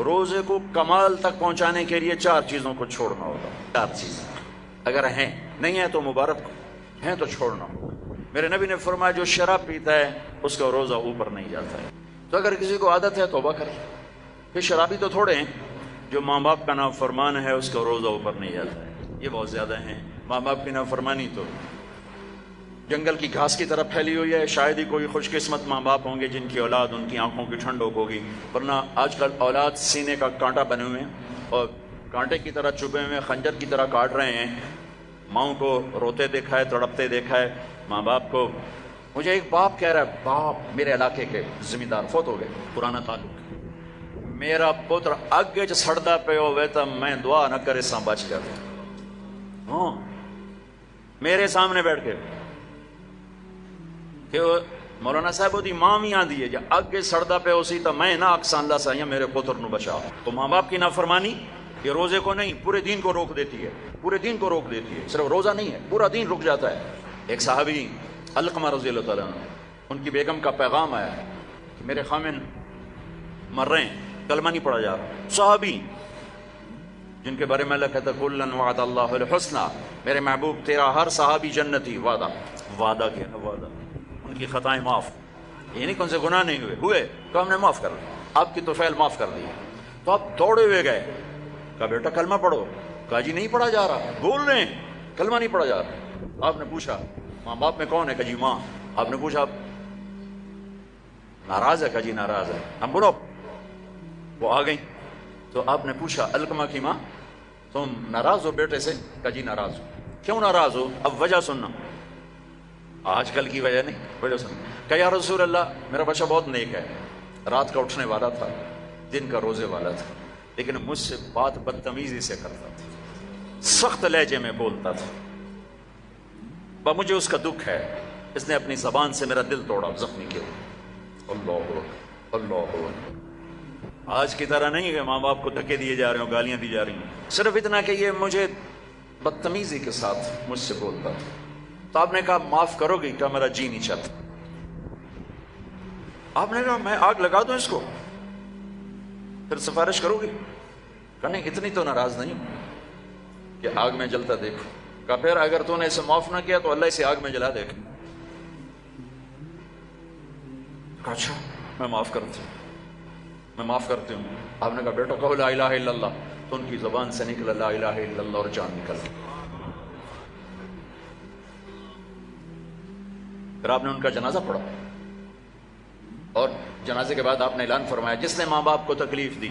روزے کو کمال تک پہنچانے کے لیے 4 چیزوں کو چھوڑنا ہوگا. 4 چیزیں اگر ہیں، نہیں ہیں تو مبارک، ہیں تو چھوڑنا ہوگا. میرے نبی نے فرمایا جو شراب پیتا ہے اس کا روزہ اوپر نہیں جاتا ہے. تو اگر کسی کو عادت ہے توبہ کر. پھر شرابی تو تھوڑے ہیں، جو ماں باپ کا نافرمان ہے اس کا روزہ اوپر نہیں جاتا ہے، یہ بہت زیادہ ہیں. ماں باپ کی نافرمانی تو جنگل کی گھاس کی طرح پھیلی ہوئی ہے. شاید ہی کوئی خوش قسمت ماں باپ ہوں گے جن کی اولاد ان کی آنکھوں کی ٹھنڈک ہوگی، ورنہ آج کل اولاد سینے کا کانٹا بنے ہوئے ہیں اور کانٹے کی طرح چبھے ہوئے خنجر کی طرح کاٹ رہے ہیں. ماؤں کو روتے دیکھا ہے، تڑپتے دیکھا ہے، ماں باپ کو. مجھے ایک باپ کہہ رہا ہے، باپ میرے علاقے کے زمیندار فوت ہو گئے، پرانا تعلق، میرا پتر اگے چ سڑدا پہ ہوئے تو میں دعا نہ کرے سا بچ گیا. ہاں میرے سامنے بیٹھ کے کہ مولانا صاحب وہ دی ماں بھی آندھی ہے جا اگے سڑدا پہ اسی تو میں نہ اکسان اللہ سا ميرے پتر نو بچا. تو ماں باپ کی نافرمانی یہ روزے کو نہیں پورے دین کو روک دیتی ہے، پورے دین کو روک دیتی ہے. صرف روزہ نہیں ہے، پورا دین رک جاتا ہے. ایک صحابی علقمہ رضی اللہ تعالیٰ عنہ، ان کی بیگم کا پیغام آیا ہے کہ میرے خامن مر رہے ہیں، کلمہ نہیں پڑھا جا رہا. صحابی جن کے بارے میں اللہ کہتا ہے کلن وعد اللہ الحسنى، میرے محبوب تیرا ہر صحابی جنتی. وعدہ کیا نا، وعدہ. ان کی خطائیں معاف، یہ نہیں کہ ان سے گناہ نہیں ہوئے تو ہم نے معاف کر دیا، آپ کی توفیل معاف کر دی. تو آپ دوڑے ہوئے گئے، کہا بیٹا کلمہ پڑھو. کہا جی نہیں پڑھا جا رہا، بول رہے ہیں کلمہ نہیں پڑھا جا رہا. آپ نے پوچھا ماں باپ میں کون ہے؟ کہا جی ماں. آپ نے پوچھا ناراض ہے؟ کہا جی ناراض ہے. ہم بولو وہ آ گئی. تو آپ نے پوچھا علقمہ کی ماں تم ناراض ہو بیٹے سے؟ کہا جی ناراض ہو. کیوں ناراض ہو؟ اب وجہ سننا، آج کل کی وجہ نہیں، وجہ سننا. کہ یا رسول اللہ میرا بچہ بہت نیک ہے، رات کا اٹھنے والا تھا، دن کا روزے والا تھا، لیکن مجھ سے بات بدتمیزی سے کرتا تھا، سخت لہجے میں بولتا تھا. مجھے اس کا دکھ ہے، اس نے اپنی زبان سے میرا دل توڑا، زخمی کیا. اللہ اللہ. آج کی طرح نہیں کہ ماں باپ کو دھکے دیے جا رہے ہوں، گالیاں دی جا رہی ہیں، صرف اتنا کہ یہ مجھے بدتمیزی کے ساتھ مجھ سے بولتا تھا. تو آپ نے کہا معاف کرو گی؟ کہا میرا جی نہیں چاہتا. آپ نے کہا میں آگ لگا دوں اس کو، پھر سفارش کرو گی؟ کہا نہیں اتنی تو ناراض نہیں کہ آگ میں جلتا دیکھو. کہا پھر اگر تو نے اسے معاف نہ کیا تو اللہ اسے آگ میں جلا دے گا. کہا اچھا میں معاف کرتی ہوں، میں معاف کرتی ہوں. آپ نے کہا بیٹا کہو لا الہ الا اللہ. تو ان کی زبان سے نکلا لا الہ الا اللہ اور جان نکل. پھر آپ نے ان کا جنازہ پڑھا اور جنازے کے بعد آپ نے اعلان فرمایا جس نے ماں باپ کو تکلیف دی